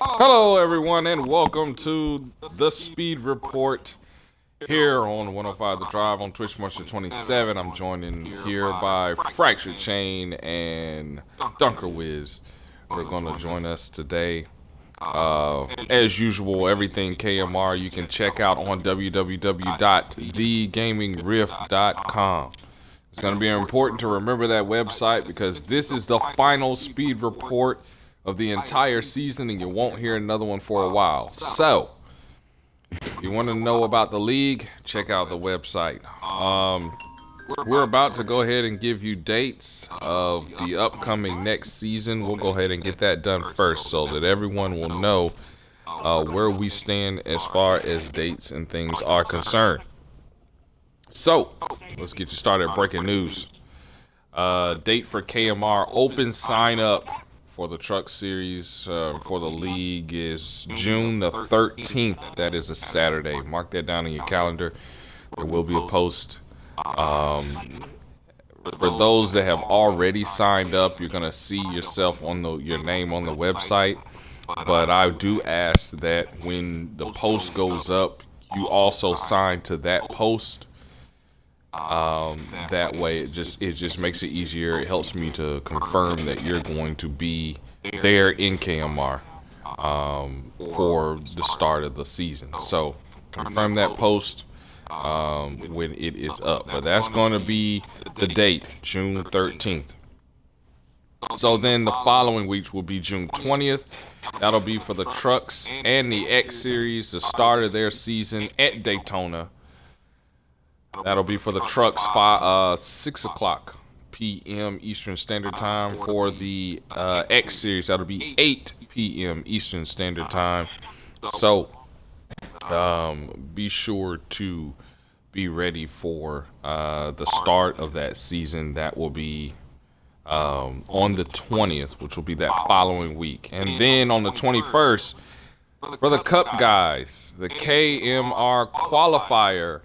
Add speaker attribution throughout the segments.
Speaker 1: Hello, everyone, and welcome to the Speed Report here on 105 The Drive on Twitch March 27. I'm joined in here by Fractured Chain and Dunker Wiz. We're going to join us today. As usual, everything KMR you can check out on www.thegamingriff.com. It's going to be important to remember that website because this is the final Speed Report of the entire season, and you won't hear another one for a while. So, if you want to know about the league, check out the website. We're about to go ahead and give you dates of the upcoming next season. We'll go ahead and get that done first so that everyone will know where we stand as far as dates and things are concerned. So, let's get you started. Breaking news. Date for KMR open sign up for the truck series for the league is June the 13th. That is a Saturday. Mark that down in your calendar. There will be a post. For those that have already signed up, you're going to see yourself on your name on the website. But I do ask that when the post goes up, you also sign to that post. That way it just makes it easier. It helps me to confirm that you're going to be there in KMR for the start of the season. So confirm that post when it is up. But that's going to be the date, June 13th. So then the following week will be June 20th. That'll be for the trucks and the X series, the start of their season at Daytona. That'll be for the trucks 6 o'clock p.m. Eastern Standard Time. For the X Series, that'll be 8 p.m. Eastern Standard Time. So be sure to be ready for the start of that season. That will be on the 20th, which will be that following week. And then on the 21st, for the Cup guys, the KMR qualifier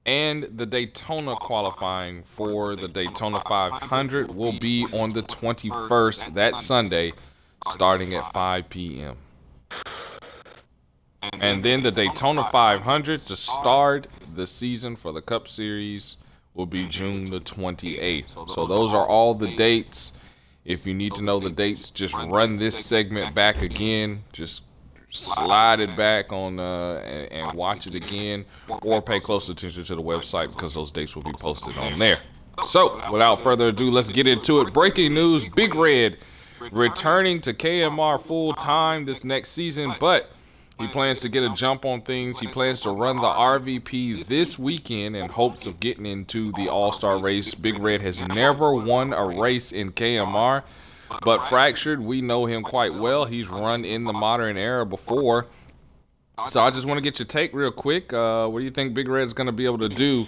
Speaker 1: and the Daytona qualifying for the Daytona 500 will be on the 21st, that Sunday, starting at 5 p.m. And then the Daytona 500 to start the season for the Cup Series will be June the 28th. So those are all the dates. If you need to know the dates, just run this segment back again. Just slide it back on and watch it again, or pay close attention to the website because those dates will be posted on there. So without further ado, let's get into it. Breaking news: Big Red returning to KMR full time this next season, but he plans to get a jump on things. He plans to run the RVP this weekend in hopes of getting into the All-Star race. Big Red has never won a race in KMR. But Fractured, we know him quite well. He's run in the modern era before. So I just want to get your take real quick. What do you think Big Red's going to be able to do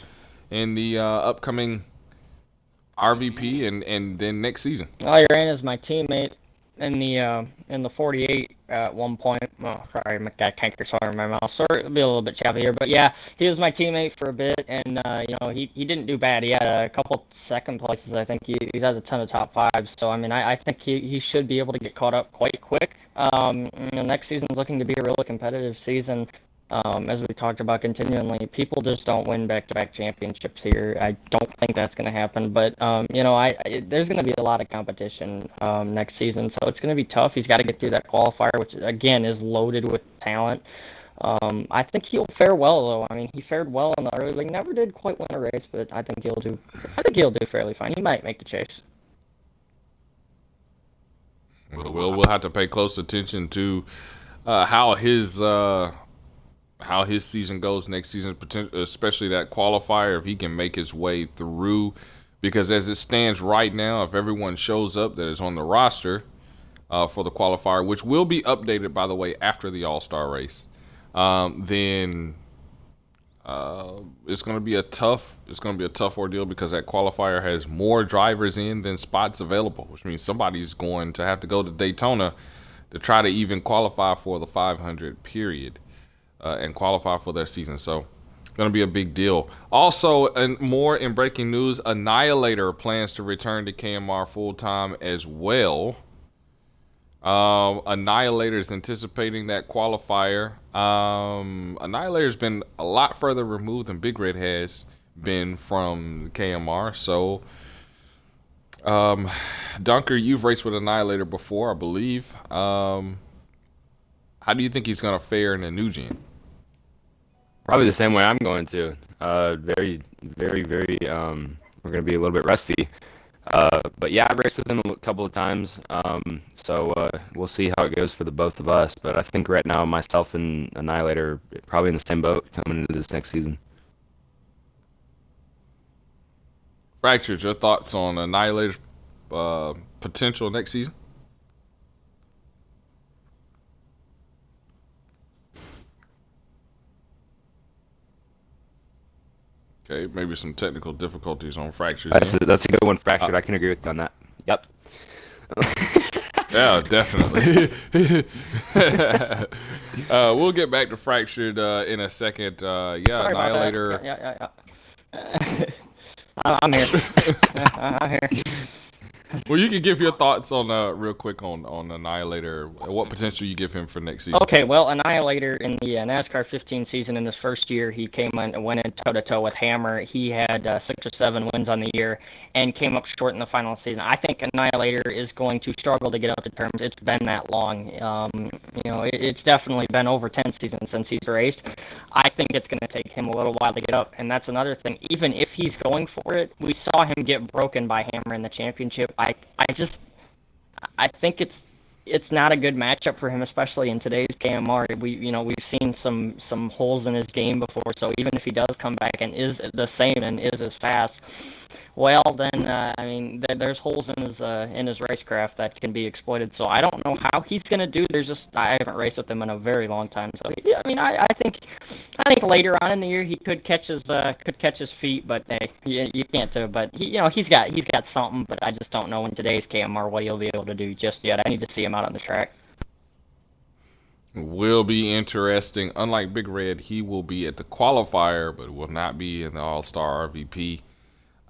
Speaker 1: in the upcoming RVP and then next season?
Speaker 2: Well, he ran as my teammate in the 48 at one point. Oh, sorry, I got canker sore in my mouth. Sorry, it'll be a little bit choppy here, but yeah, he was my teammate for a bit, and he didn't do bad. He had a couple second places. I think he has a ton of top fives. So I mean, I think he should be able to get caught up quite quick. Next season's looking to be a really competitive season. As we talked about continually, people just don't win back-to-back championships here. I don't think that's going to happen, but there's going to be a lot of competition next season, so it's going to be tough. He's got to get through that qualifier, which again is loaded with talent. I think he'll fare well, though. I mean, he fared well in the early league. Never did quite win a race, but I think he'll do fairly fine. He might make the chase.
Speaker 1: We'll have to pay close attention to how his season goes next season, especially that qualifier, if he can make his way through. Because as it stands right now, if everyone shows up that is on the roster for the qualifier, which will be updated, by the way, after the All-Star race, then it's going to be a tough ordeal because that qualifier has more drivers in than spots available, which means somebody's going to have to go to Daytona to try to even qualify for the 500 period. And qualify for their season. So going to be a big deal. Also, and more in breaking news, Annihilator plans to return to KMR full time as well. Annihilator's anticipating that qualifier. Annihilator's been a lot further removed than Big Red has been from KMR. So, Dunker, you've raced with Annihilator before, I believe. How do you think he's going to fare in the new gen?
Speaker 3: Probably the same way I'm going to. Very, very, very. We're going to be a little bit rusty. But yeah, I've raced with him a couple of times. So we'll see how it goes for the both of us. But I think right now, myself and Annihilator are probably in the same boat coming into this next season.
Speaker 1: Fractures, your thoughts on Annihilator's potential next season? Okay, maybe some technical difficulties on Fractures.
Speaker 3: That's a good one, Fractured. I can agree with you on that. Yep.
Speaker 1: Yeah, definitely. We'll get back to Fractured in a second. Yeah, Annihilator.
Speaker 2: Yeah. I'm here. I'm here.
Speaker 1: Well, you can give your thoughts on real quick on Annihilator. What potential you give him for next season?
Speaker 2: Okay, well, Annihilator in the NASCAR 15 season in his first year, he came in and went in toe-to-toe with Hammer. He had 6 or 7 wins on the year and came up short in the final season. I think Annihilator is going to struggle to get up to terms. It's been that long. It's definitely been over 10 seasons since he's raced. I think it's going to take him a little while to get up, and that's another thing. Even if he's going for it, we saw him get broken by Hammer in the championship. I think it's not a good matchup for him, especially in today's KMR. We've seen some holes in his game before. So even if he does come back and is the same and is as fast, well, then there's holes in his racecraft that can be exploited. So I don't know how he's gonna do. I haven't raced with him in a very long time. So yeah, I think later on in the year he could catch his feet, but hey, you can't do. But he's got something. But I just don't know in today's KMR what he'll be able to do just yet. I need to see him out on the track.
Speaker 1: Will be interesting. Unlike Big Red, he will be at the qualifier, but will not be in the All-Star RVP.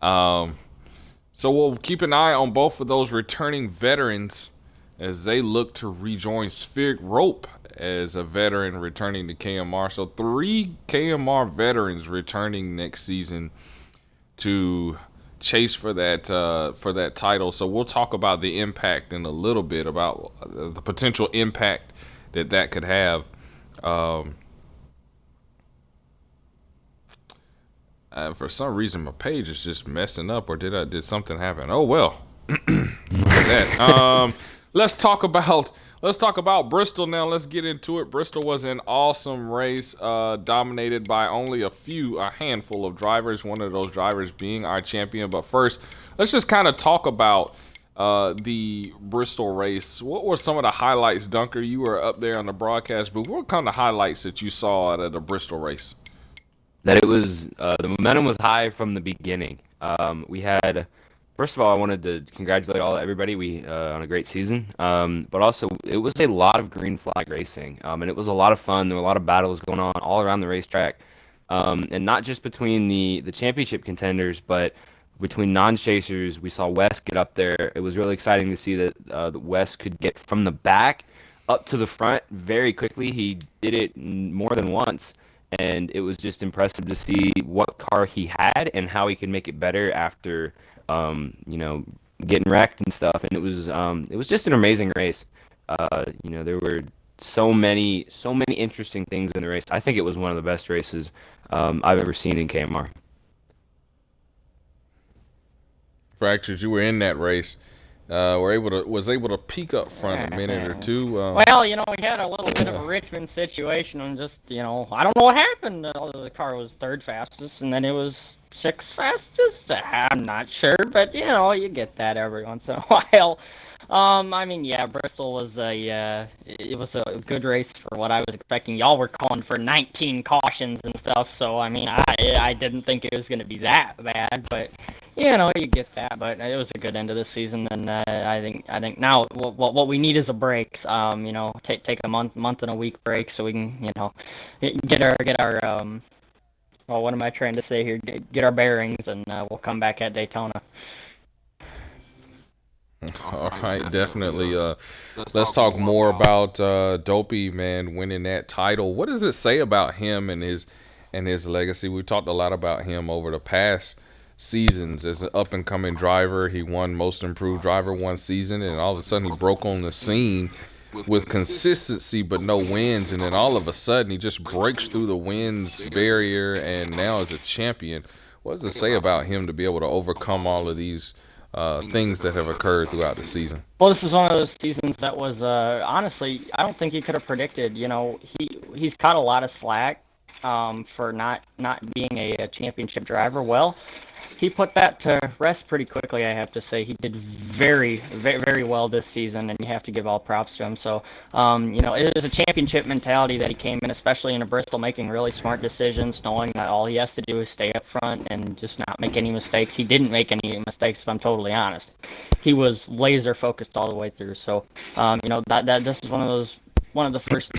Speaker 1: So we'll keep an eye on both of those returning veterans as they look to rejoin Spheric Rope as a veteran returning to KMR. So 3 KMR veterans returning next season to chase for that title. So we'll talk about the impact in a little bit, about the potential impact that could have. For some reason, my page is just messing up, or did something happen? Oh well. Look at that. Let's talk about Bristol now. Let's get into it. Bristol was an awesome race, dominated by only a handful of drivers. One of those drivers being our champion. But first, let's just kind of talk about the Bristol race. What were some of the highlights, Dunker? You were up there on the broadcast booth. What kind of highlights that you saw out of the Bristol race?
Speaker 3: That it was the momentum was high from the beginning. We had, first of all, I wanted to congratulate everybody on a great season. But also, it was a lot of green flag racing, and it was a lot of fun. There were a lot of battles going on all around the racetrack, and not just between the championship contenders, but between non-chasers. We saw Wes get up there. It was really exciting to see that Wes could get from the back up to the front very quickly. He did it more than once. And it was just impressive to see what car he had and how he could make it better after, getting wrecked and stuff. And it was just an amazing race. There were so many interesting things in the race. I think it was one of the best races I've ever seen in KMR.
Speaker 1: Fractures, you were in that race. Was able to peek up front a minute or two.
Speaker 2: Well, we had a little bit of a Richmond situation, and just I don't know what happened. The car was 3rd fastest, and then it was 6th fastest. I'm not sure, but you get that every once in a while. Bristol was a good race for what I was expecting. Y'all were calling for 19 cautions and stuff, so I didn't think it was going to be that bad, but you get that. But it was a good end of the season, and I think now what we need is a break. Take a month and a week break so we can get our what am I trying to say here? Get our bearings, and we'll come back at Daytona.
Speaker 1: All right, definitely. Let's talk more about Dopey, man, winning that title. What does it say about him and his legacy? We talked a lot about him over the past seasons as an up and coming driver. He won Most Improved Driver one season, and all of a sudden he broke on the scene with consistency but no wins, and then all of a sudden he just breaks through the wins barrier and now is a champion. What does it say about him to be able to overcome all of these things that have occurred throughout the season?
Speaker 2: Well, this is one of those seasons that was honestly, I don't think you could have predicted. You know, he's caught a lot of slack for not being a championship driver. Well, he put that to rest pretty quickly, I have to say. He did very, very, very well this season, and you have to give all props to him. So, you know, it is a championship mentality that he came in, especially in a Bristol, making really smart decisions, knowing that all he has to do is stay up front and just not make any mistakes. He didn't make any mistakes, if I'm totally honest. He was laser focused all the way through. So, you know, that this is one of the first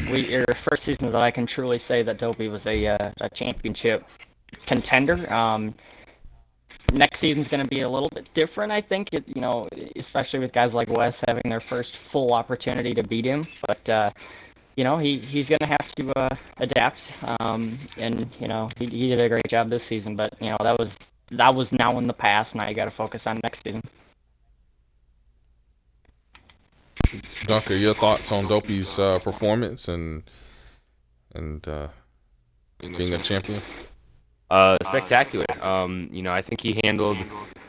Speaker 2: seasons that I can truly say that Dopey was a championship contender. Next season's going to be a little bit different, I think. You know, especially with guys like Wes having their first full opportunity to beat him. But you know, he's going to have to adapt. And you know, he did a great job this season. But you know, that was now in the past. Now you got to focus on next season.
Speaker 1: Dunker, your thoughts on Dopey's performance and being a champion?
Speaker 3: Spectacular. You know, I think he handled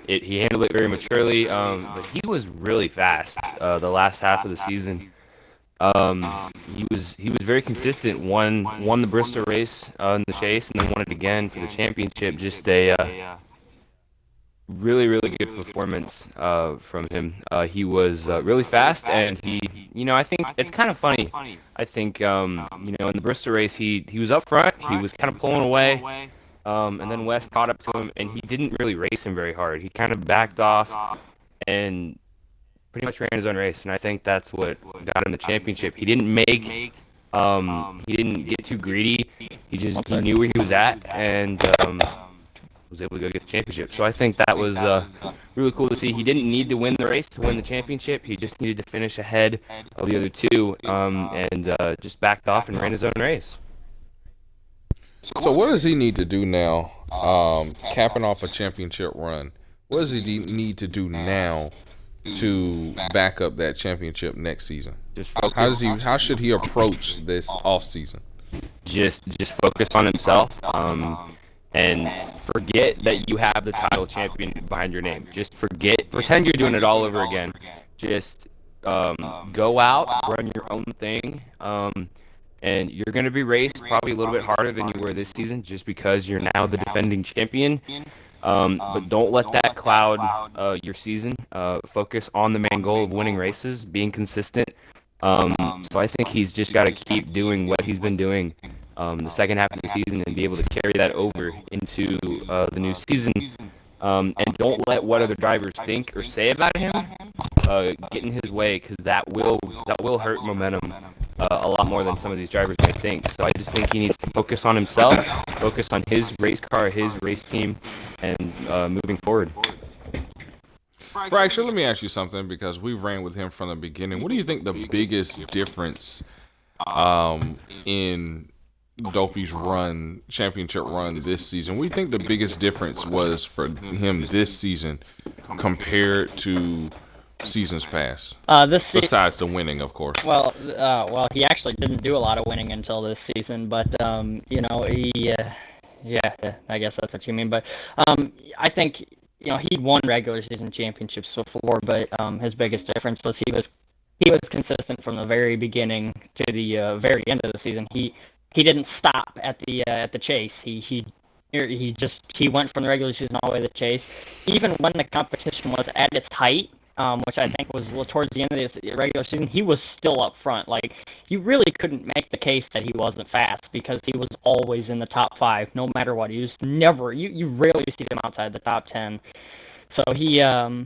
Speaker 3: it. He handled it very maturely. But he was really fast the last half of the season. He was very consistent. Won the Bristol race in the chase, and then won it again for the championship. Just a really good performance from him. He was really fast, and you know, I think it's kind of funny. I think you know, in the Bristol race, he was up front. He was kind of pulling away. And then Wes caught up to him, and he didn't really race him very hard. He kind of backed off and pretty much ran his own race, and I think that's what got him the championship. He didn't he didn't get too greedy. He knew where he was at, and was able to go get the championship. So I think that was really cool to see. He didn't need to win the race to win the championship. He just needed to finish ahead of the other two, and just backed off and ran his own race.
Speaker 1: So what does he need to do now, capping off a championship run? What does he need to do now to back up that championship next season? How should he approach this off season?
Speaker 3: Just focus on himself, and forget that you have the title champion behind your name. Just pretend you're doing it all over again. Just go out, run your own thing. And you're going to be raced probably a little bit harder than you were this season just because you're now the defending champion. But don't let that cloud your season. Focus on the main goal of winning races, being consistent. So I think he's just got to keep doing what he's been doing the second half of the season and be able to carry that over into the new season. And don't let what other drivers think or say about him get in his way, because that will hurt momentum a lot more than some of these drivers might think. So I just think he needs to focus on himself, focus on his race car, his race team, and moving forward.
Speaker 1: Fracture, let me ask you something, because we ran with him from the beginning. What do you think the biggest difference in Dopey's championship run this season? What do you think the biggest difference was for him this season compared to seasons past? Besides the winning, of course.
Speaker 2: Well, he actually didn't do a lot of winning until this season, but you know, yeah, I guess that's what you mean. But I think, you know, he'd won regular season championships before, but his biggest difference was he was consistent from the very beginning to the very end of the season. He didn't stop at the chase. He went from the regular season all the way to the chase. Even when the competition was at its height, which I think was towards the end of the regular season, he was still up front. Like, you really couldn't make the case that he wasn't fast, because he was always in the top 5, no matter what. He was never, you rarely see him outside the top 10. So he, I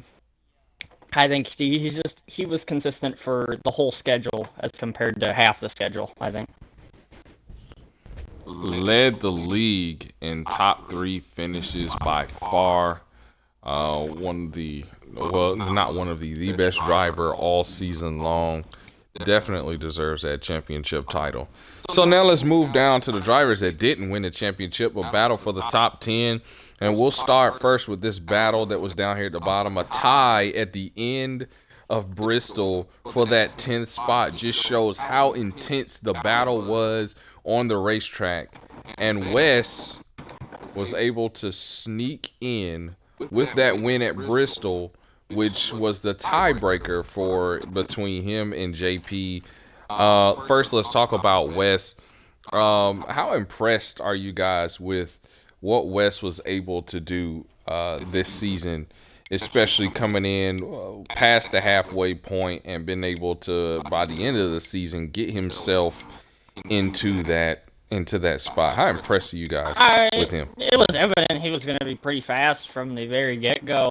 Speaker 2: think he was consistent for the whole schedule as compared to half the schedule, I think.
Speaker 1: Led the league in top 3 finishes by far. One of the well, not one of the best driver all season long. Definitely deserves that championship title. So now let's move down to the drivers that didn't win the championship, a battle for the top 10. And we'll start first with this battle that was down here at the bottom. A tie at the end of Bristol for that 10th spot just shows how intense the battle was on the racetrack. And Wes was able to sneak in with that win at Bristol, which was the tiebreaker for between him and JP. First, let's talk about Wes. How impressed are you guys with what Wes was able to do this season, especially coming in past the halfway point and been able to, by the end of the season, get himself into that spot? How impressed are you guys with him?
Speaker 2: It was evident he was going to be pretty fast from the very get-go,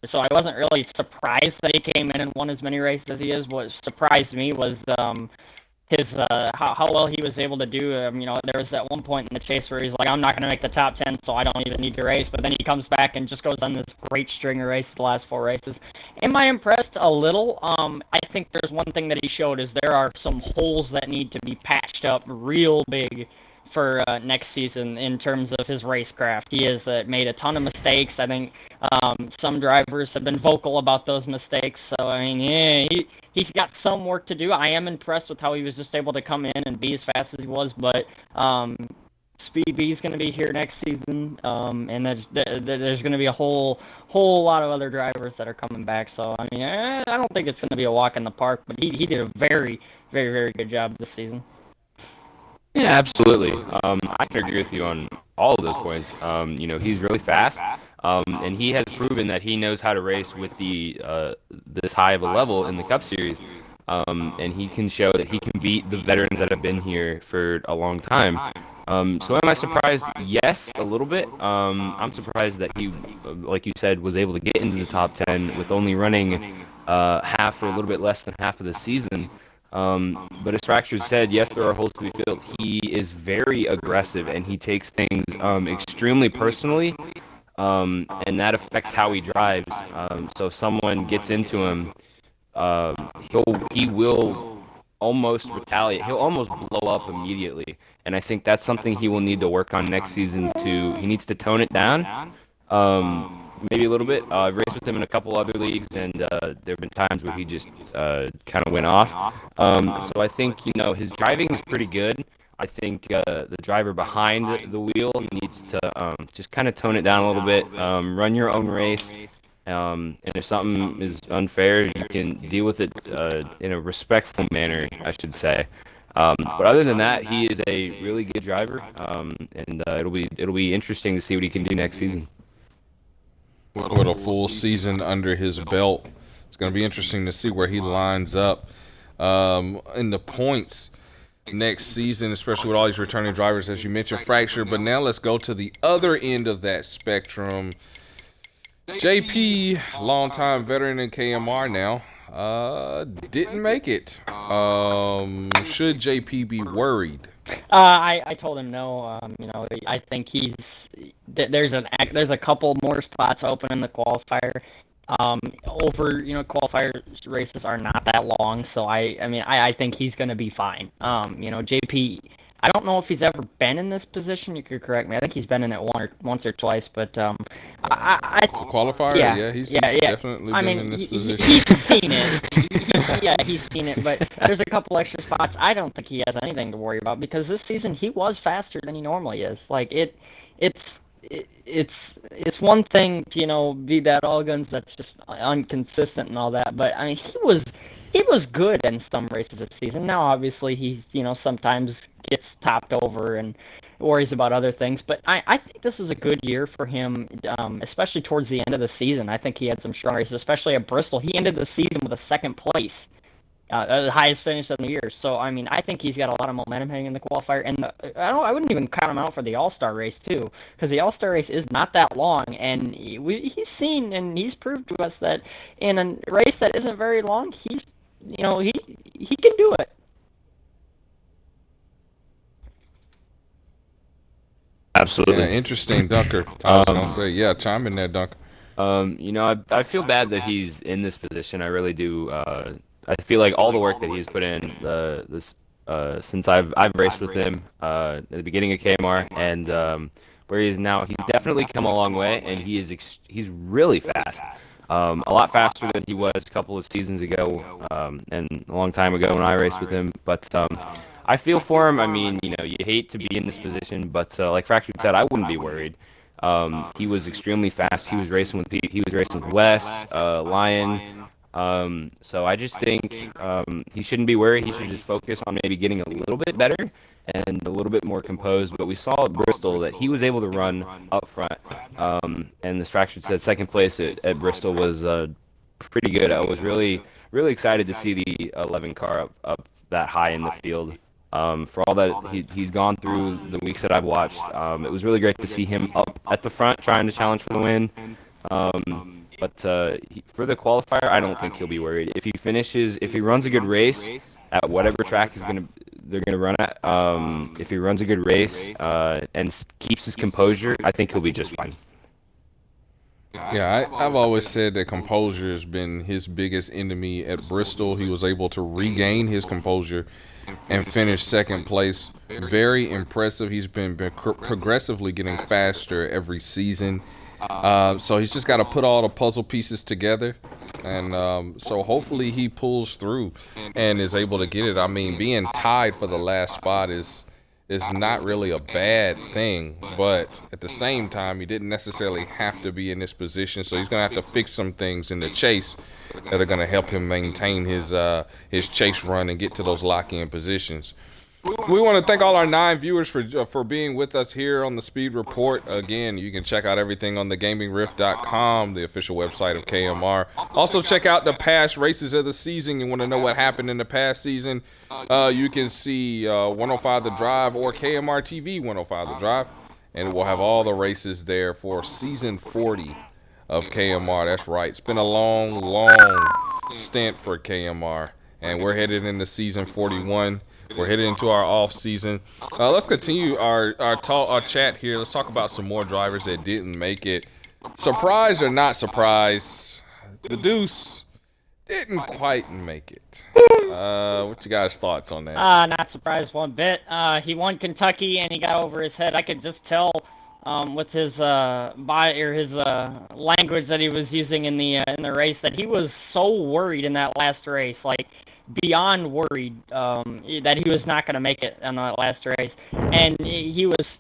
Speaker 2: so I wasn't really surprised that he came in and won as many races as he is. What surprised me was his how well he was able to do. There was that one point in the chase where he's like, I'm not going to make the top 10, so I don't even need to race. But then he comes back and just goes on this great string of races the last 4 races. Am I impressed? A little. I think there's one thing that he showed is there are some holes that need to be patched up real big for next season in terms of his racecraft. He has made a ton of mistakes. I think some drivers have been vocal about those mistakes. So, he's got some work to do. I am impressed with how he was just able to come in and be as fast as he was, but Speed B is going to be here next season, and there's going to be a whole lot of other drivers that are coming back. So, I don't think it's going to be a walk in the park, but he did a very, very, very good job this season.
Speaker 3: Yeah, absolutely. I can agree with you on all of those points. He's really fast, and he has proven that he knows how to race with this high of a level in the Cup Series. And he can show that he can beat the veterans that have been here for a long time. So am I surprised? Yes, a little bit. I'm surprised that he, like you said, was able to get into the top 10 with only running half or a little bit less than half of the season. But as Fractured said, yes, there are holes to be filled. He is very aggressive, and he takes things extremely personally, and that affects how he drives. So if someone gets into him, he will almost retaliate. He'll almost blow up immediately, and I think that's something he will need to work on next season too. He needs to tone it down. Maybe a little bit. I've raced with him in a couple other leagues, and there have been times where he just kind of went off. So I think, his driving is pretty good. I think the driver behind the wheel needs to just kind of tone it down a little bit, run your own race, and if something is unfair, you can deal with it in a respectful manner, I should say. But other than that, he is a really good driver, and it'll be interesting to see what he can do next season.
Speaker 1: With a full season under his belt, it's going to be interesting to see where he lines up in the points next season, especially with all these returning drivers, as you mentioned, Fracture. But now let's go to the other end of that spectrum. JP, longtime veteran in KMR now, didn't make it. Should JP be worried?
Speaker 2: I told him no. I think there's a couple more spots open in the qualifier. Qualifier races are not that long, so I think he's going to be fine. JP, I don't know if he's ever been in this position. You could correct me. I think he's been in it once or twice, but
Speaker 1: qualifier. Yeah, he's definitely been in this position.
Speaker 2: He's seen it. He's seen it. But there's a couple extra spots. I don't think he has anything to worry about because this season he was faster than he normally is. Like it's one thing to be that all guns that's just inconsistent and all that. But he was good in some races this season. Now obviously he sometimes gets topped over and worries about other things. But I think this is a good year for him, especially towards the end of the season. I think he had some strong races, especially at Bristol. He ended the season with a second place, the highest finish of the year. So, I think he's got a lot of momentum heading in the qualifier. And I wouldn't even count him out for the All-Star race, too, because the All-Star race is not that long. And he's seen and he's proved to us that in a race that isn't very long, he can do it.
Speaker 3: Absolutely.
Speaker 1: Yeah, interesting, Dunker. I was going to say, chime in there, Dunker.
Speaker 3: I feel bad that he's in this position. I really do. I feel like all the work that he's put in this since I've raced with him at the beginning of KMR and where he is now, he's definitely come a long way, and he's really fast. A lot faster than he was a couple of seasons ago, and a long time ago when I raced with him. But I feel for him. I mean, you hate to be in this position, but like Fractured said, I wouldn't be worried. He was extremely fast. He was racing with he was racing with Wes, Lion. So I just think he shouldn't be worried. He should just focus on maybe getting a little bit better and a little bit more composed. But we saw at Bristol that he was able to run up front. And the Fractured said second place at Bristol was pretty good. I was really excited to see the 11 car up that high in the field. For all that he's gone through the weeks that I've watched, it was really great to see him up at the front trying to challenge for the win. But for the qualifier, I don't think he'll be worried. If he runs a good race at whatever track they're gonna run at, if he runs a good race and keeps his composure, I think he'll be just fine.
Speaker 1: Yeah, I've always said that composure has been his biggest enemy at Bristol. He was able to regain his composure and finish second place. Very impressive. He's been progressively getting faster every season. So he's just got to put all the puzzle pieces together. And so hopefully he pulls through and is able to get it. I mean, being tied for the last spot is not really a bad thing, but at the same time, he didn't necessarily have to be in this position, so he's gonna have to fix some things in the chase that are gonna help him maintain his chase run and get to those lock-in positions. We want to thank all our 9 viewers for being with us here on the Speed Report. Again, you can check out everything on thegamingrift.com, the official website of KMR. Also, check out the past races of the season. You want to know what happened in the past season? You can see 105 The Drive or KMR TV 105 The Drive, and we'll have all the races there for season 40 of KMR. That's right. It's been a long stint for KMR, and we're headed into season 41. We're headed into our off season. Let's continue our chat here. Let's talk about some more drivers that didn't make it. Surprise or not surprise, the Deuce didn't quite make it. What you guys' thoughts on that?
Speaker 2: Not surprised one bit. He won Kentucky and he got over his head. I could just tell with his his language that he was using in the race that he was so worried in that last race, like beyond worried that he was not going to make it on that last race, and he was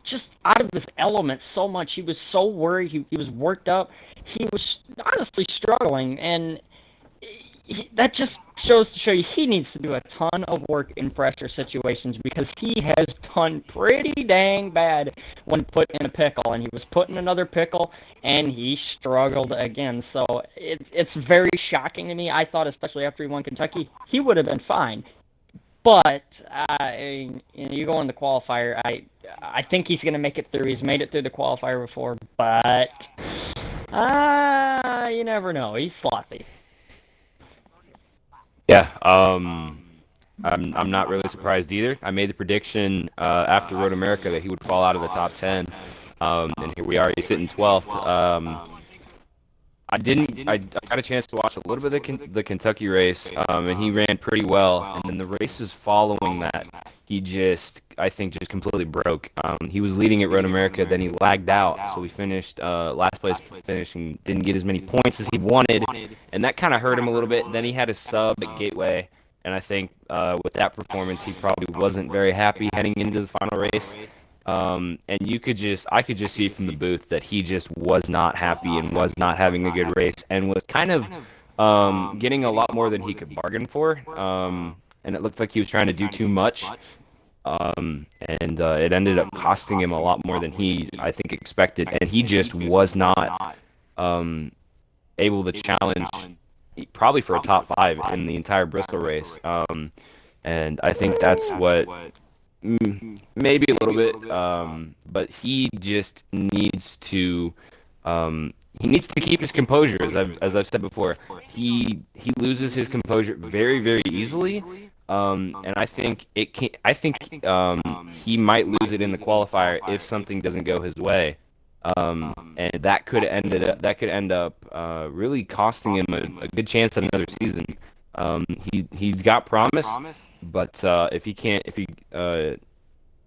Speaker 2: just out of his element so much. He was so worried. He was worked up. He was honestly struggling, and that just shows to show you he needs to do a ton of work in pressure situations because he has done pretty dang bad when put in a pickle, and he was put in another pickle and he struggled again. So it's very shocking to me. I thought, especially after he won Kentucky, he would have been fine. But you go in the qualifier, I think he's going to make it through. He's made it through the qualifier before, but you never know. He's slothy.
Speaker 3: Yeah, I'm not really surprised either. I made the prediction after Road America that he would fall out of the top 10, and here we are. He's sitting 12th. I got a chance to watch a little bit of the Kentucky race, and he ran pretty well. And then the races following that, I think, just completely broke. He was leading at Road America, then he lagged out, so we finished last place finish and didn't get as many points as he wanted, and that kind of hurt him a little bit. Then he had a sub at Gateway, and I think with that performance, he probably wasn't very happy heading into the final race. And I could just see from the booth that he just was not happy and was not having a good race and was kind of getting a lot more than he could bargain for. And it looked like he was trying to do too much. And it ended up costing him a lot more than he, I think, expected. And he just was not able to challenge probably for a top 5 in the entire Bristol race. And I think that's what... maybe a little bit, but he just needs to keep his composure. As I've said before, he loses his composure very, very easily, and I think he might lose it in the qualifier if something doesn't go his way. And that could end up really costing him a good chance at another season. He's got promise, but if he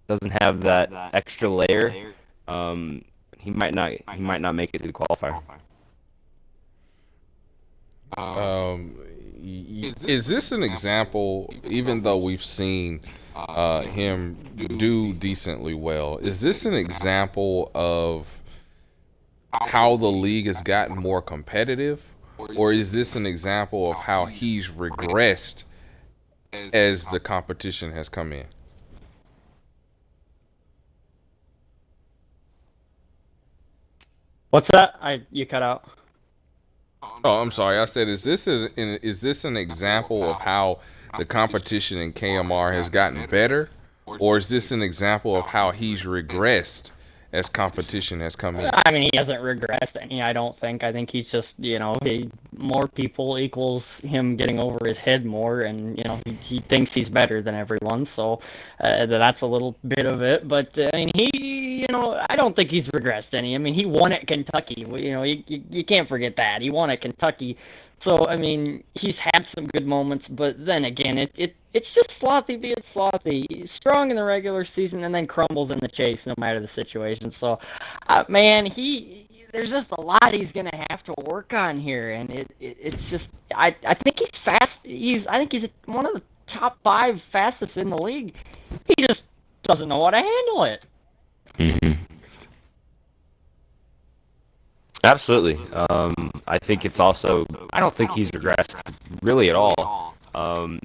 Speaker 3: doesn't have that extra layer, he might not make it to the qualifier.
Speaker 1: Is this an example, even though we've seen him do decently well, is this an example of how the league has gotten more competitive? Or is this an example of how he's regressed as the competition has come in?
Speaker 2: What's that? You cut out.
Speaker 1: Oh, I'm sorry. I said, is this an example of how the competition in KMR has gotten better, or is this an example of how he's regressed as competition has come in?
Speaker 2: I mean, he hasn't regressed any, I don't think. I think he's just, more people equals him getting over his head more, and, he thinks he's better than everyone, so that's a little bit of it. But, I mean, I don't think he's regressed any. I mean, he won at Kentucky. You can't forget that. He won at Kentucky. So, I mean, he's had some good moments, but then again, it's just Slothy being Slothy. He's strong in the regular season and then crumbles in the chase no matter the situation. So, man, there's just a lot he's going to have to work on here, and it's just, I think he's fast. I think he's one of the top 5 fastest in the league. He just doesn't know how to handle it.
Speaker 3: Mm-hmm. Absolutely. I think it's also, I don't think he's regressed really at all.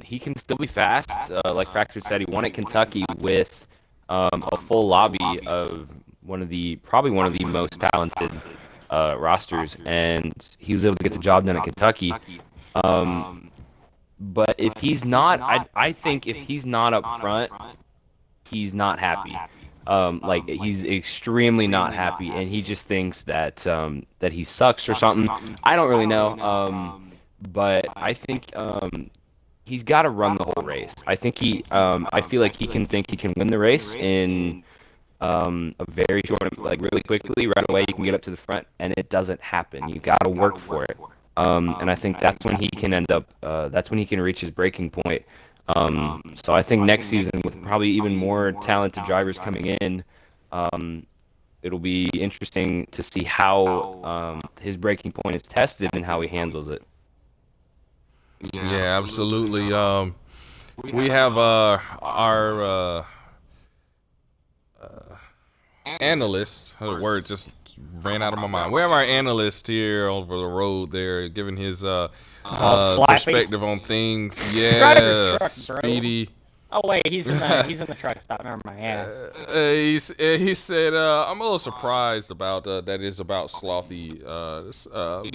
Speaker 3: He can still be fast. Like Fractured said, he won at Kentucky with a full lobby of probably one of the most talented rosters, and he was able to get the job done at Kentucky. But if he's not, I think if he's not up front, he's not happy. Like he's extremely not happy, and he just thinks that that he sucks or something. I don't really know, but I think he's got to run the whole race. I think I feel like he can win the race in a very short, like really quickly, right away. You can get up to the front, and it doesn't happen. You got to work for it, and I think that's when he can end up. That's when he can reach his breaking point. So I think next season, with probably even more talented drivers coming in, it'll be interesting to see how his breaking point is tested and how he handles it.
Speaker 1: Yeah, absolutely. We have our analyst. The word just ran out of my mind. We have our analyst here over the road there, giving his perspective on things. Yeah, Speedy.
Speaker 2: Oh wait, he's in the truck stop. Never mind. Yeah.
Speaker 1: He said, "I'm a little surprised about that is about Slothy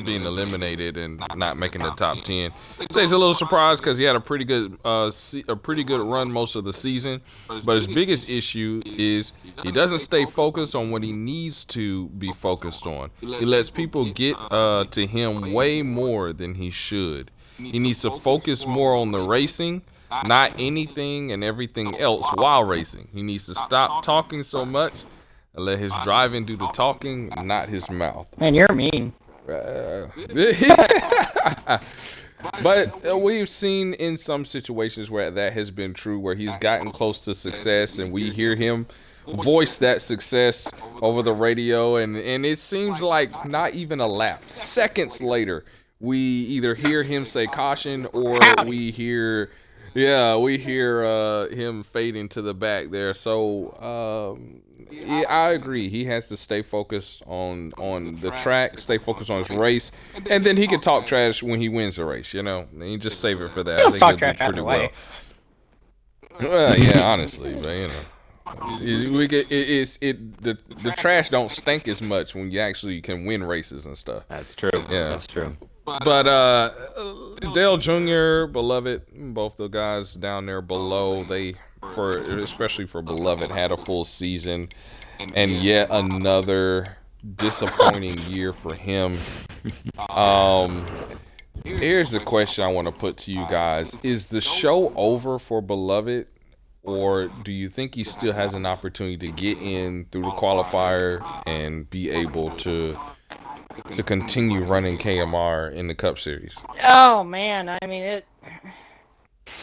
Speaker 1: being eliminated and not making the top 10." So he's a little surprised because he had a pretty good run most of the season, but his biggest issue is he doesn't stay focused on what he needs to be focused on. He lets people get to him way more than he should. He needs to focus more on the racing, not anything and everything else while racing. He needs to stop talking so much and let his driving do the talking, not his mouth.
Speaker 2: Man, you're mean.
Speaker 1: But we've seen in some situations where that has been true, where he's gotten close to success and we hear him voice that success over the radio, and it seems like not even a lap. Seconds later, we either hear him say caution or we hear him fading to the back there. So yeah, I agree. He has to stay focused on the track, stay focused on his race, and then he can talk trash when he wins the race. He just save it for that. I think he'll do pretty well. Well, yeah, honestly, but the trash don't stink as much when you actually can win races and stuff.
Speaker 3: That's true.
Speaker 1: Yeah,
Speaker 3: that's true.
Speaker 1: But Dale Jr., Beloved, both the guys down there below, especially for Beloved, had a full season, and yet another disappointing year for him. Here's the question I want to put to you guys: is the show over for Beloved or do you think he still has an opportunity to get in through the qualifier and be able to continue running KMR in the Cup Series?
Speaker 2: Oh man, I mean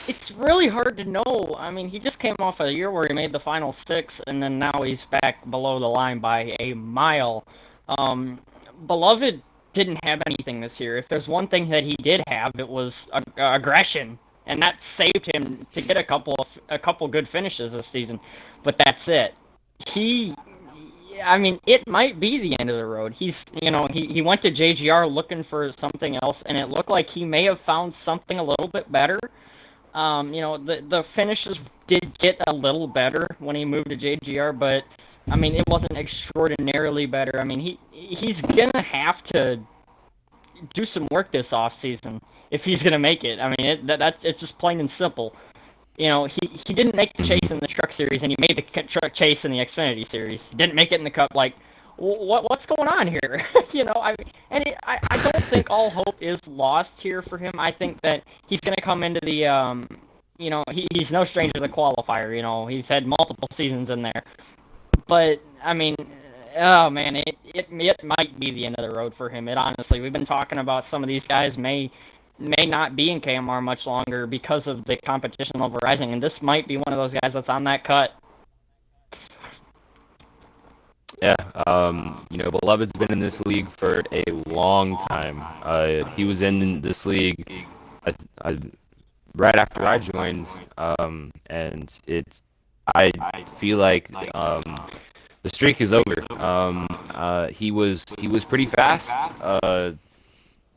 Speaker 2: it's really hard to know. I mean, he just came off a year where he made the final six, and then now he's back below the line by a mile. Beloved didn't have anything this year. If there's one thing that he did have, it was aggression, and that saved him to get a couple good finishes this season. But that's it. He, I mean, it might be the end of the road. He went to JGR looking for something else, and it looked like he may have found something a little bit better. The finishes did get a little better when he moved to JGR, but I mean, it wasn't extraordinarily better. I mean, he's gonna have to do some work this off season if he's gonna make it. I mean, it's just plain and simple. He didn't make the chase in the Truck Series, and he made the Truck Chase in the Xfinity Series. He didn't make it in the Cup. Like, what's going on here? I don't think all hope is lost here for him. I think that he's going to come into the he's no stranger to the qualifier. He's had multiple seasons in there. But I mean, oh man, it might be the end of the road for him. Honestly, we've been talking about some of these guys may not be in KMR much longer because of the competition level rising, and this might be one of those guys that's on that cut.
Speaker 3: Yeah, Beloved's been in this league for a long time. He was in this league right after I joined, and I feel like the streak is over. He was pretty fast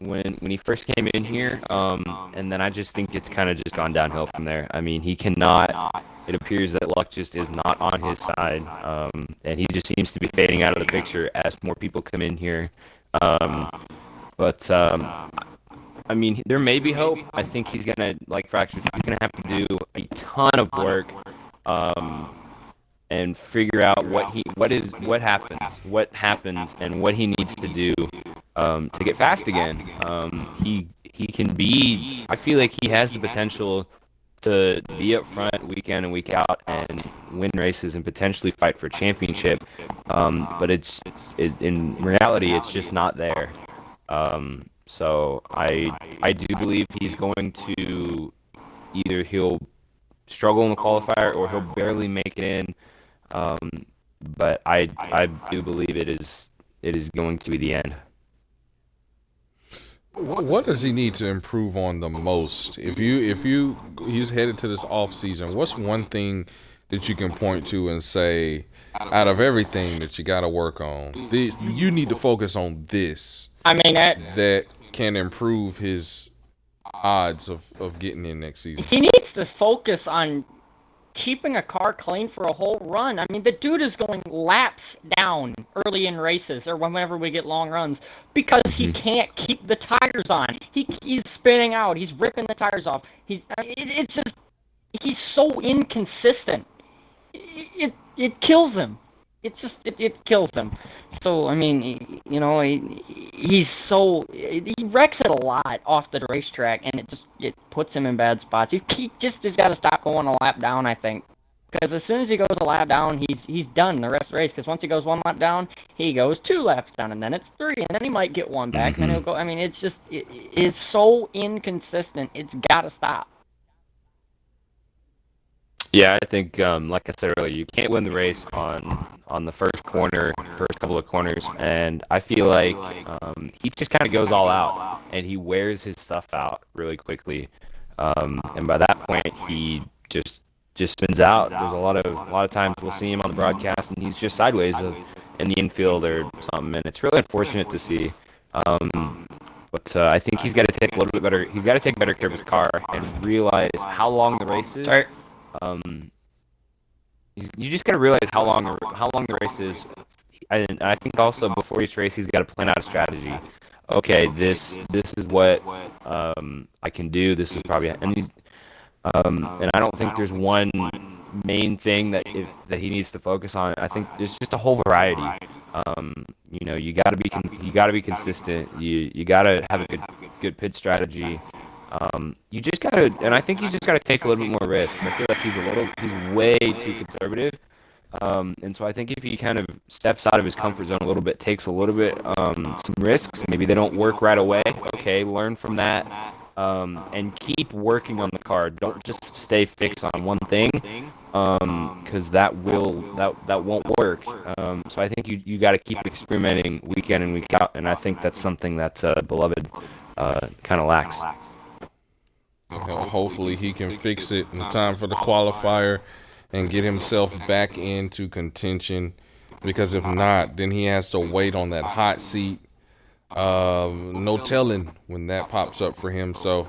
Speaker 3: when he first came in here, and then I just think it's kind of just gone downhill from there. I mean, he cannot. It appears that luck just is not on his side, and he just seems to be fading out of the picture as more people come in here. I mean, there may be hope. I think he's gonna, like Fractures, he's gonna have to do a ton of work, and figure out what happens, and what he needs to do to get fast again. He can be. I feel like he has the potential to be up front week in and week out and win races and potentially fight for championship. But in reality, it's just not there. So I do believe he's going to either he'll struggle in the qualifier or he'll barely make it in. But I do believe it is going to be the end.
Speaker 1: What does he need to improve on the most? If he's headed to this off season, what's one thing that you can point to and say, out of everything that you got to work on, you need to focus on this?
Speaker 2: I mean,
Speaker 1: that can improve his odds of getting in next season.
Speaker 2: He needs to focus on keeping a car clean for a whole run. I mean, the dude is going laps down early in races or whenever we get long runs because he can't keep the tires on. He's spinning out. He's ripping the tires off. It's just he's so inconsistent. It kills him. It kills him. So I mean, he wrecks it a lot off the racetrack, and it puts him in bad spots. He just has got to stop going a lap down, I think, because as soon as he goes a lap down, he's done the rest of the race. Because once he goes one lap down, he goes 2 laps down, and then it's 3, and then he might get 1 back, and then he'll go. I mean, it's so inconsistent. It's got to stop.
Speaker 3: Yeah, I think, like I said earlier, you can't win the race on the first couple of corners, and I feel like he just kind of goes all out, and he wears his stuff out really quickly, and by that point, he just spins out. There's a lot of times we'll see him on the broadcast, and he's just sideways in the infield or something, and it's really unfortunate to see. But I think he's got to take a little bit better. He's got to take better care of his car and realize how long the race is.
Speaker 2: Right.
Speaker 3: You just gotta realize how long the race is. And I think also before each race, he's got to plan out a strategy. Okay, this is what I can do. This is probably and I don't think there's one main thing that he needs to focus on. I think there's just a whole variety. You gotta be consistent. You gotta have a good pit strategy. You just gotta, and I think he's just gotta take a little bit more risks. I feel like he's way too conservative. And so I think if he kind of steps out of his comfort zone a little bit, takes a little bit, some risks, maybe they don't work right away. Okay, learn from that, and keep working on the car. Don't just stay fixed on one thing, because that won't work. So I think you got to keep experimenting week in and week out, and I think that's something that Beloved kind of lacks.
Speaker 1: Hopefully he can fix it in time for the qualifier and get himself back into contention, because if not, then he has to wait on that hot seat. No telling when that pops up for him. So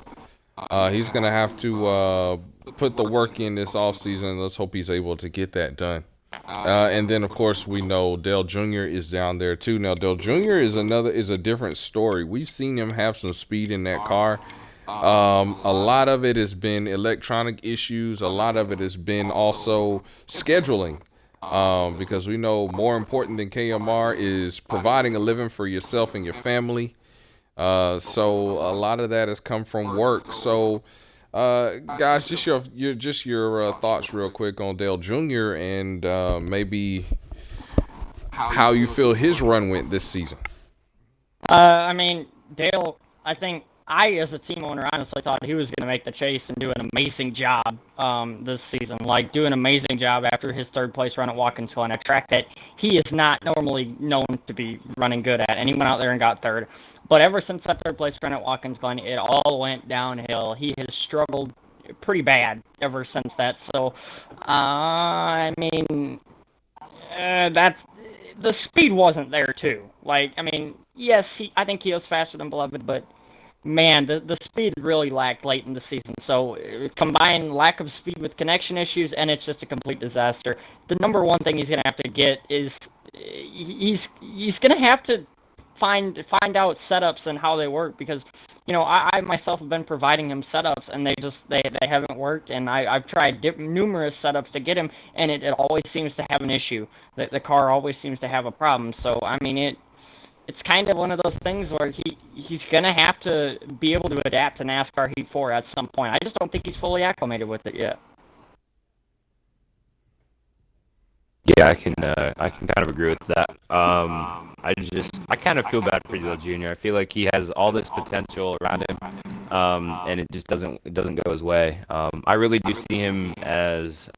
Speaker 1: he's gonna have to put the work in this offseason. Let's hope he's able to get that done. And then of course we know Dale Jr. is down there too. Now Dale Jr. is a different story. We've seen him have some speed in that car. A lot of it has been electronic issues. A lot of it has been also scheduling, because we know more important than KMR is providing a living for yourself and your family. So a lot of that has come from work. So, guys, just your thoughts real quick on Dale Jr. and maybe how you feel his run went this season.
Speaker 2: I mean, Dale, I think as a team owner, honestly thought he was going to make the chase and do an amazing job this season. Like, do an amazing job after his third place run at Watkins Glen, a track that he is not normally known to be running good at. And he went out there and got third. But ever since that third place run at Watkins Glen, it all went downhill. He has struggled pretty bad ever since that. So, I mean, the speed wasn't there too. Like, I mean, yes, I think he was faster than Beloved, but man, the speed really lacked late in the season. So combine lack of speed with connection issues, and it's just a complete disaster. The number one thing he's going to have to get is he's going to have to find out setups and how they work, because I myself have been providing him setups, and they haven't worked, and I've tried numerous setups to get him, and it always seems to have an issue. The car always seems to have a problem. So I mean it's kind of one of those things where he's going to have to be able to adapt to NASCAR Heat 4 at some point. I just don't think he's fully acclimated with it yet.
Speaker 3: Yeah, I can kind of agree with that. I kind of feel bad for Dale Jr. I feel like he has all this potential around him, and it just doesn't go his way. I really do see him as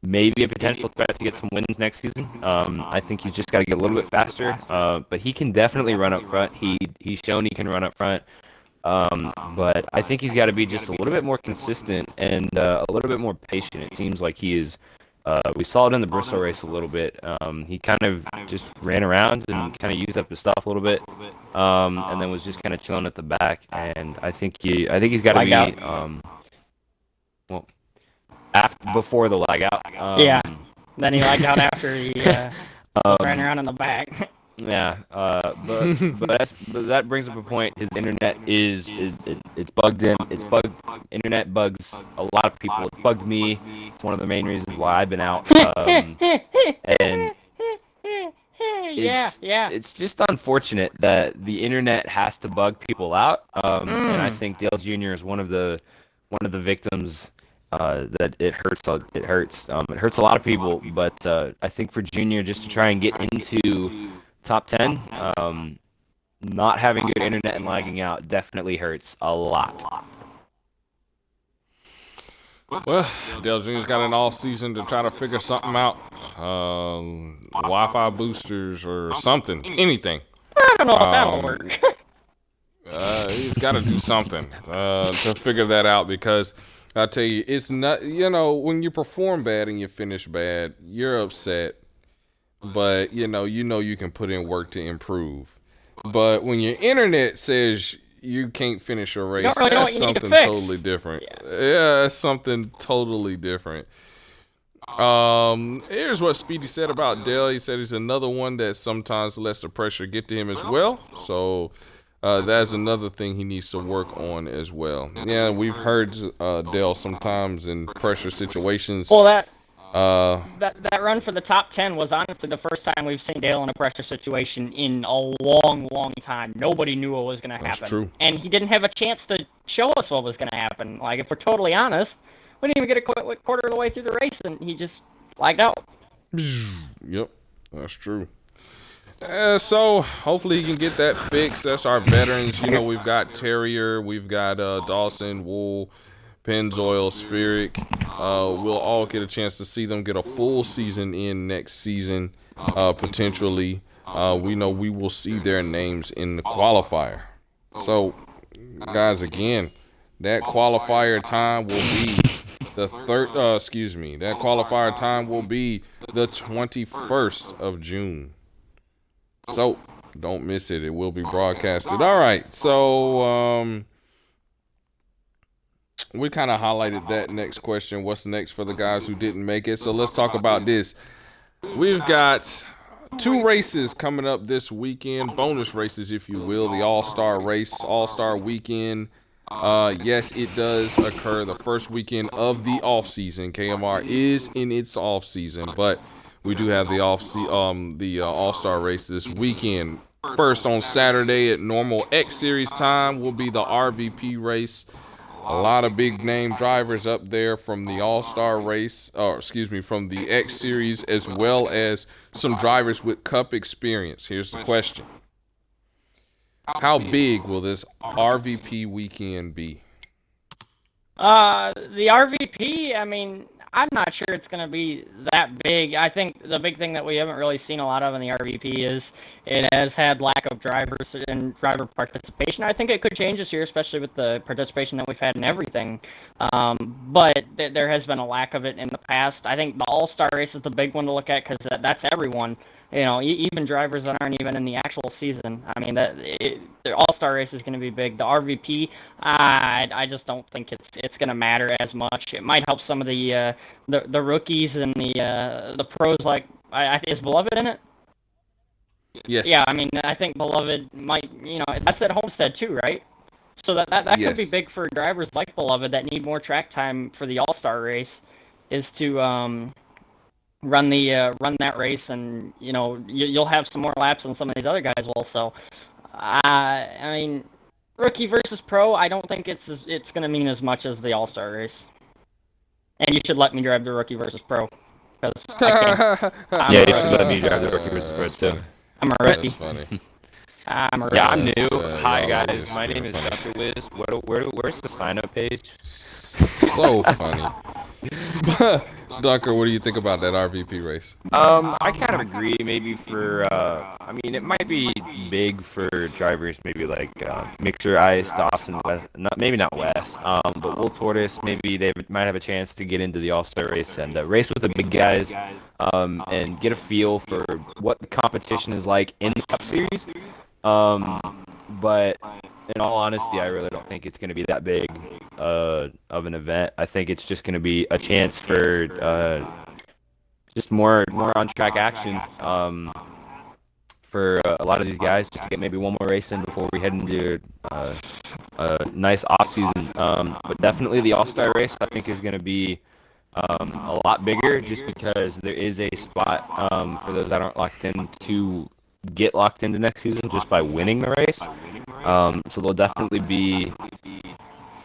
Speaker 3: maybe a potential threat to get some wins next season. I think he's just got to get a little bit faster, but he can definitely run up front. He's shown he can run up front, but I think he's got to be just a little bit more consistent and a little bit more patient. It seems like he is. We saw it in the Bristol race a little bit. He kind of just ran around and kind of used up his stuff a little bit, and then was just kind of chilling at the back. And I think he's got to be before the lag out.
Speaker 2: Yeah. Then he lagged out after he ran around in the back.
Speaker 3: Yeah, but that brings up a point. His internet it's bugged him. It's bugged. Internet bugs a lot of people. It's bugged me. It's one of the main reasons why I've been out. And it's just unfortunate that the internet has to bug people out. And I think Dale Jr. is one of the victims. That it hurts. It hurts. It hurts a lot of people. But I think for Junior, just to try and get into top 10, not having good internet and lagging out definitely hurts a lot.
Speaker 1: Well, Dale Jr.'s got an off season to try to figure something out. Wi-Fi boosters or something, anything.
Speaker 2: I don't know if that'll work.
Speaker 1: He's got to do something to figure that out, because I tell you, it's not, when you perform bad and you finish bad, you're upset, but you can put in work to improve. But when your internet says you can't finish a race, that's something totally different. Yeah, that's something totally different. Here's what Speedy said about Dale. He said he's another one that sometimes lets the pressure get to him as well. So that's another thing he needs to work on as well. Yeah, we've heard Dale sometimes in pressure situations.
Speaker 2: Well, That run for the top 10 was honestly the first time we've seen Dale in a pressure situation in a long, long time. Nobody knew what was going to happen.
Speaker 1: That's true.
Speaker 2: And he didn't have a chance to show us what was going to happen. Like, if we're totally honest, we didn't even get a quarter of the way through the race, and he just lagged out.
Speaker 1: Yep, that's true. So hopefully he can get that fixed. That's our veterans. You know, we've got Terrier, we've got Dawson, Wool, Pennzoil, Spirit. We'll all get a chance to see them get a full season in next season, potentially. We know we will see their names in the qualifier. So, guys, again, that qualifier time will be that qualifier time will be the 21st of June. So, don't miss it. It will be broadcasted. All right. So, we kind of highlighted that next question. What's next for the guys who didn't make it? So, let's talk about this. We've got 2 races coming up this weekend. Bonus races, if you will. The All-Star Race, All-Star Weekend. Yes, it does occur the first weekend of the off-season. KMR is in its off-season, but we do have the All-Star Race this weekend. First on Saturday at normal X Series time will be the Rvp Race. A lot of big name drivers up there from the All-Star Race, from the X Series, as well as some drivers with Cup experience. Here's the question. How big will this RVP weekend be?
Speaker 2: The RVP, I mean, I'm not sure it's going to be that big. I think the big thing that we haven't really seen a lot of in the RVP is it has had lack of drivers and driver participation. I think it could change this year, especially with the participation that we've had in everything. But there has been a lack of it in the past. I think the All-Star Race is the big one to look at because that's everyone. You know, even drivers that aren't even in the actual season. I mean, the All-Star Race is going to be big. The RVP, I just don't think it's going to matter as much. It might help some of the rookies and the pros. Like, is Beloved in it?
Speaker 1: Yes.
Speaker 2: Yeah, I mean, I think Beloved might. You know, that's at Homestead too, right? So that
Speaker 1: Yes.
Speaker 2: could be big for drivers like Beloved that need more track time for the All-Star Race, is to run that race, and you know you'll have some more laps than some of these other guys will. So, I mean, rookie versus pro, I don't think it's going to mean as much as the All-Star Race. And you should let me drive the rookie versus pro, because
Speaker 3: Yeah, you should let me drive the rookie versus pro too.
Speaker 2: I'm a rookie.
Speaker 1: That's funny.
Speaker 2: I'm a rookie.
Speaker 3: Yeah, I'm new. Hi
Speaker 1: y'all
Speaker 3: guys,
Speaker 1: is
Speaker 3: my
Speaker 1: pretty
Speaker 3: name is
Speaker 1: funny.
Speaker 3: Dr. Wiz. Where's the sign-up page?
Speaker 1: So funny. Dunker, what do you think about that RVP race?
Speaker 3: I kind of agree. Maybe for, I mean, it might be big for drivers, maybe like Mixer, Ice, Dawson, West, maybe not West, but Wool Tortoise. Maybe they might have a chance to get into the All-Star Race and race with the big guys, and get a feel for what the competition is like in the Cup Series. But in all honesty, I really don't think it's going to be that big of an event. I think it's just going to be a chance for just more on-track action for a lot of these guys, just to get maybe one more race in before we head into a nice off-season. But definitely the All-Star Race, I think, is going to be a lot bigger, just because there is a spot for those that aren't locked in to get locked into next season just by winning the race. So there'll definitely be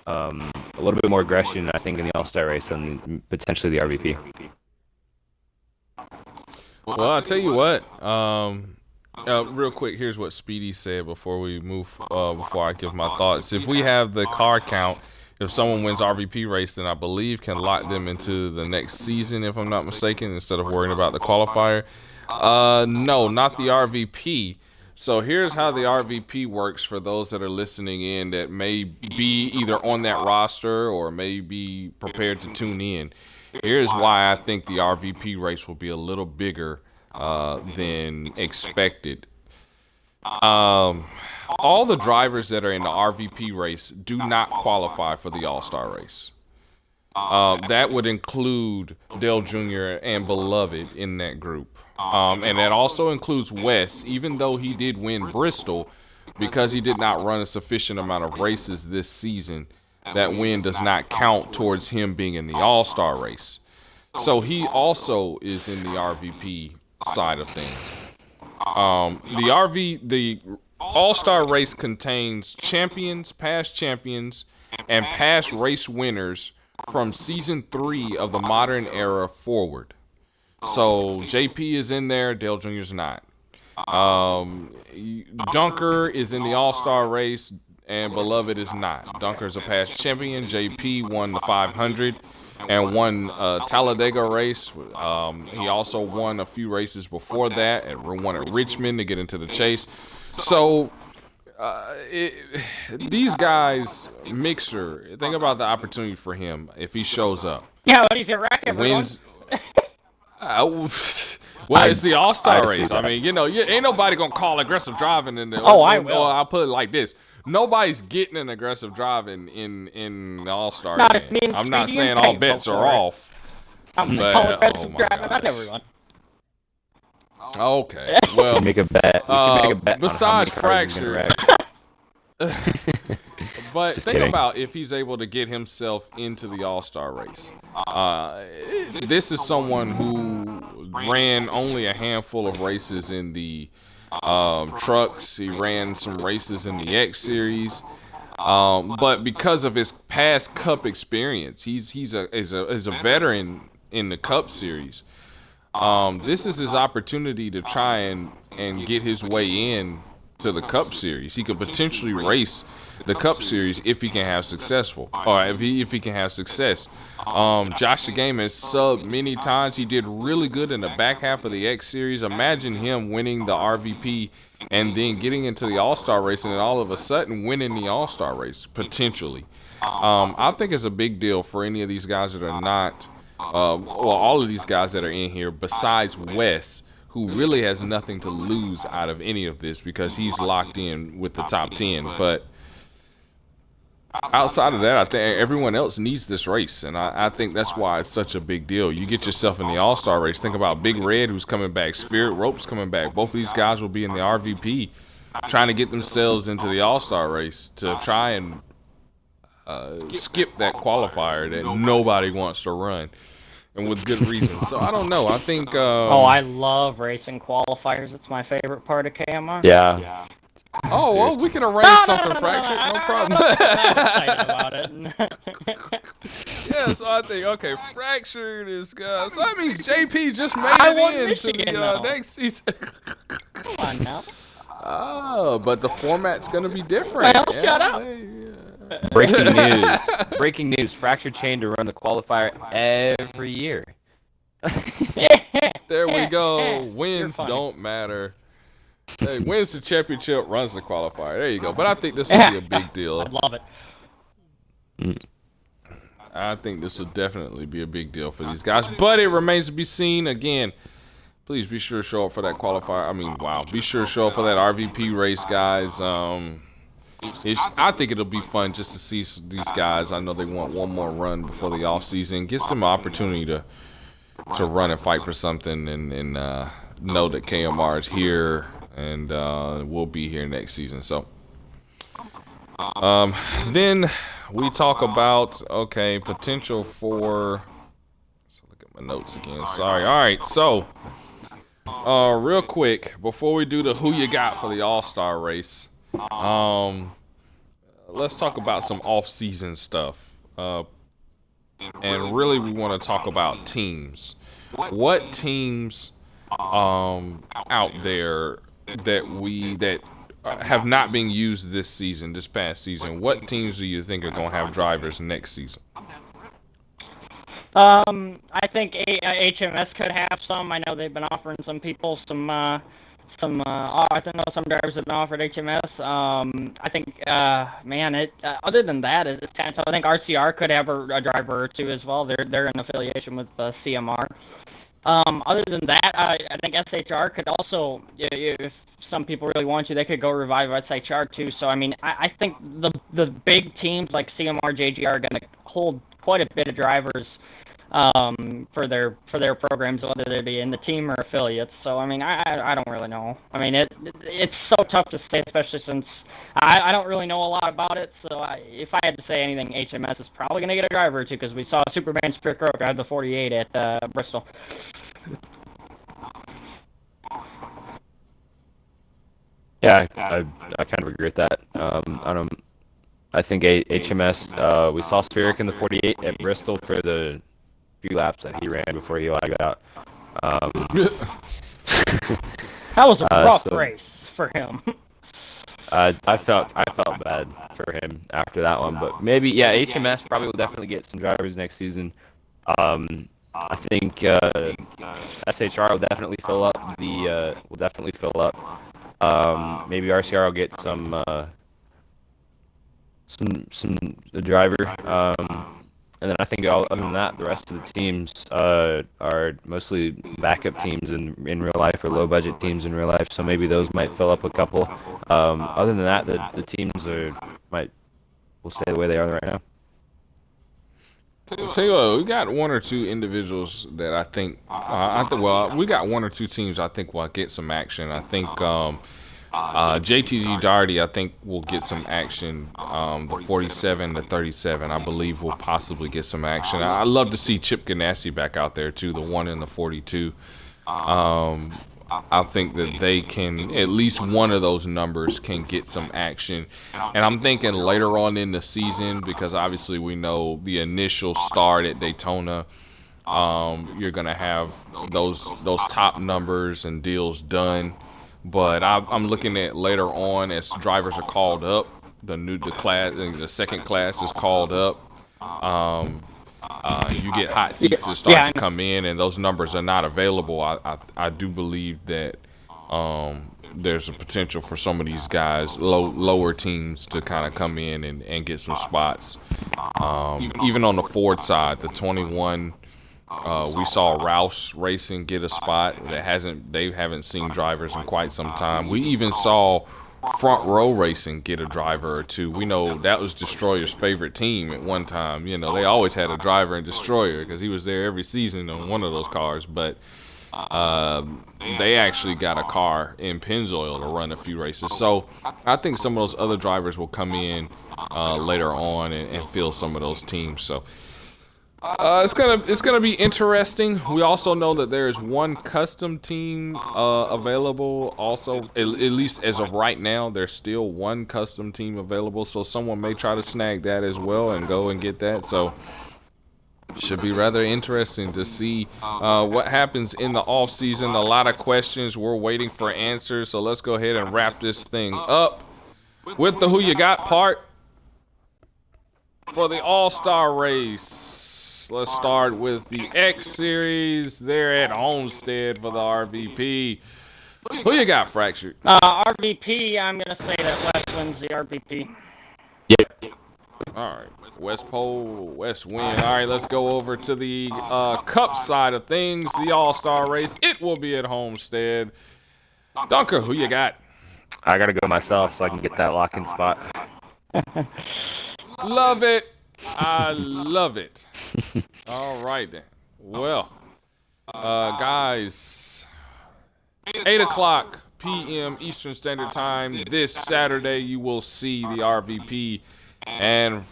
Speaker 3: a little bit more aggression, I think, in the All-Star Race than potentially the RVP.
Speaker 1: Well, I'll tell you what. Real quick, here's what Speedy said before we move. Before I give my thoughts. If we have the car count, if someone wins RVP race, then I believe can lock them into the next season, if I'm not mistaken, instead of worrying about the qualifier. No, not the RVP. So here's how the RVP works for those that are listening in that may be either on that roster or may be prepared to tune in. Here's why I think the RVP race will be a little bigger than expected. All the drivers that are in the RVP race do not qualify for the All-Star Race. That would include Dale Jr. and Beloved in that group. And that also includes Wes, even though he did win Bristol, because he did not run a sufficient amount of races this season. That win does not count towards him being in the All-Star Race. So he also is in the RVP side of things. The All-Star race contains champions, past and past race winners from season 3 of the modern era forward. So JP is in there, Dale Jr.'s not. Dunker is in the All-Star race, and Beloved is not. Dunker is a past champion. JP won the 500 and won Talladega race. He also won a few races before that, and won at Richmond to get into the chase. So these guys, Mixer, think about the opportunity for him if he shows up.
Speaker 2: Yeah, but he's a wreck, everyone.
Speaker 1: Wins. Well, it's the All-Star race. I mean, ain't nobody gonna call aggressive driving in the.
Speaker 2: Oh, I will.
Speaker 1: I'll put it like this: nobody's getting an aggressive driving in the All-Star game. I'm not saying all bets are off.
Speaker 2: I'm gonna call aggressive driving on everyone.
Speaker 1: Okay, well,
Speaker 3: make a bet. We should make a bet.
Speaker 1: Besides
Speaker 3: on how many cars he's gonna
Speaker 1: Fracture.
Speaker 3: wreck.
Speaker 1: But
Speaker 3: Just
Speaker 1: think
Speaker 3: kidding.
Speaker 1: about if he's able to get himself into the All-Star race. This is someone who ran only a handful of races in the trucks. He ran some races in the X Series. But because of his past Cup experience, he's a veteran in the Cup Series. This is his opportunity to try and get his way in to the Cup Series. He could potentially race the Cup Series if he can have success. Josh the Game has subbed many times. He did really good in the back half of the X Series. Imagine him winning the RVP and then getting into the All-Star race and then all of a sudden winning the All-Star race, potentially. I think it's a big deal for any of these guys that are not, all of these guys that are in here besides Wes, who really has nothing to lose out of any of this because he's locked in with the top 10. But outside of that, I think everyone else needs this race, and I think that's why it's such a big deal. You get yourself in the All-Star race. Think about Big Red, who's coming back. Spirit Rope's coming back. Both of these guys will be in the RVP trying to get themselves into the All-Star race to try and skip that qualifier that nobody wants to run. And with good reason. So I don't know. I think.
Speaker 2: I love racing qualifiers. It's my favorite part of KMR.
Speaker 3: Yeah.
Speaker 1: Oh, well, we can arrange something, Fractured. No problem.
Speaker 2: I'm excited about it.
Speaker 1: Yeah, so I think, okay, Fractured is. So that means JP just made
Speaker 2: I won
Speaker 1: it into
Speaker 2: Michigan,
Speaker 1: the
Speaker 2: though.
Speaker 1: next season.
Speaker 2: Come on now.
Speaker 1: Oh, but the format's going to be different.
Speaker 2: Well, shut up.
Speaker 3: Breaking news. Breaking news. Fractured Chain to run the qualifier every year.
Speaker 1: There we go.
Speaker 2: You're
Speaker 1: Wins
Speaker 2: funny.
Speaker 1: don't matter. Hey, wins the championship, runs the qualifier. There you go. But I think this will be a big deal.
Speaker 2: I love it.
Speaker 1: I think this will definitely be a big deal for these guys. But it remains to be seen. Again, please be sure to show up for that qualifier. Be sure to show up for that RVP race, guys. I think it'll be fun just to see these guys. I know they want one more run before the off season. Gives them an opportunity to run and fight for something and know that KMR is here and we'll be here next season. So then we talk about potential for. Let's look at my notes again. Sorry. All right, so real quick before we do the who you got for the All-Star race. Let's talk about some off-season stuff. And really we want to talk about teams. What teams out there that have not been used this past season, what teams do you think are going to have drivers next season?
Speaker 2: I think HMS could have some. I know they've been offering some people I know some drivers have been offered HMS. I think, other than that, it's kind of tough. I think RCR could have a driver or two as well. They're in affiliation with CMR. Other than that, I think SHR could also, if some people really want to, they could go revive SHR too. So, I mean, I think the big teams like CMR, JGR are going to hold quite a bit of drivers for their programs, whether they be in the team or affiliates. So I mean, I don't really know. I mean, it's so tough to say, especially since I don't really know a lot about it. So if I had to say anything, HMS is probably gonna get a driver or two, because we saw Superman Spirit Crow drive the 48 at Bristol.
Speaker 3: Yeah, I kind of agree with that. I think HMS. We saw Spheric in the 48 at Bristol for the few laps that he ran before he lagged out.
Speaker 2: That was a rough race for him.
Speaker 3: I felt bad for him after that one, but maybe HMS probably will definitely get some drivers next season. I think SHR will definitely fill up. Maybe RCR will get some the driver. And then I think other than that, the rest of the teams are mostly backup teams in real life, or low budget teams in real life. So maybe those might fill up a couple. Other than that, the teams will stay the way they are right now.
Speaker 1: I'll tell you what, we got one or two individuals that I think we got one or two teams I think will get some action. I think JTG Darty, I think, will get some action. The 47 to 37, I believe, will possibly get some action. I'd love to see Chip Ganassi back out there too, the one in the 42. I think that they can, at least one of those numbers can get some action. And I'm thinking later on in the season, because obviously we know the initial start at Daytona, you're going to have those top numbers and deals done. But I'm looking at later on, as drivers are called up, the second class is called up. You get hot seats that start to come in, and those numbers are not available. I do believe that there's a potential for some of these guys, lower teams, to kind of come in and get some spots. Even on the Ford side, the 21, we saw Rouse Racing get a spot they haven't seen drivers in quite some time. We even saw Front Row Racing get a driver or two. We know that was Destroyer's favorite team at one time. You know, they always had a driver in Destroyer because he was there every season on one of those cars. But they actually got a car in Pennzoil to run a few races. So I think some of those other drivers will come in later on and fill some of those teams. So it's gonna be interesting. We also know that there is one custom team available. Also, at least as of right now, there's still one custom team available. So someone may try to snag that as well and go and get that. So should be rather interesting to see what happens in the off season. A lot of questions. We're waiting for answers. So let's go ahead and wrap this thing up with the Who You Got part for the All-Star race. Let's start with the X Series. They're at Homestead for the RVP. Who you got, Fractured?
Speaker 2: RVP, I'm going to say that West wins the RVP.
Speaker 3: Yep.
Speaker 1: All right. West Pole, West win. All right, let's go over to the Cup side of things. The All-Star race. It will be at Homestead. Dunker, who you got?
Speaker 3: I got to go myself so I can get that lock-in spot.
Speaker 1: Love it. I love it. All right then. Well, guys, 8:00 p.m. Eastern Standard Time this Saturday, you will see the RVP and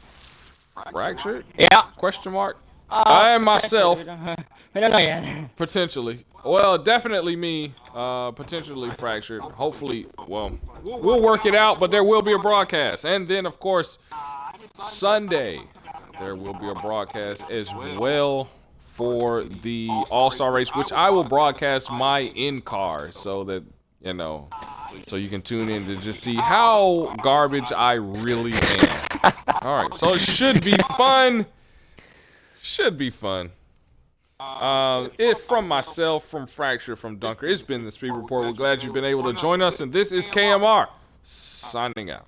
Speaker 1: Fractured?
Speaker 2: Yeah.
Speaker 1: Question mark? I and myself.
Speaker 2: We don't know yet.
Speaker 1: Potentially. Well, definitely me. Potentially Fractured. Hopefully, well, we'll work it out, but there will be a broadcast. And then, of course, Sunday, there will be a broadcast as well for the All-Star race, which I will broadcast my in-car so that, you know, so you can tune in to just see how garbage I really am. All right, so it should be fun. Should be fun. From myself, from Fracture, from Dunker, it's been the Speed Report. We're glad you've been able to join us, and this is KMR signing out.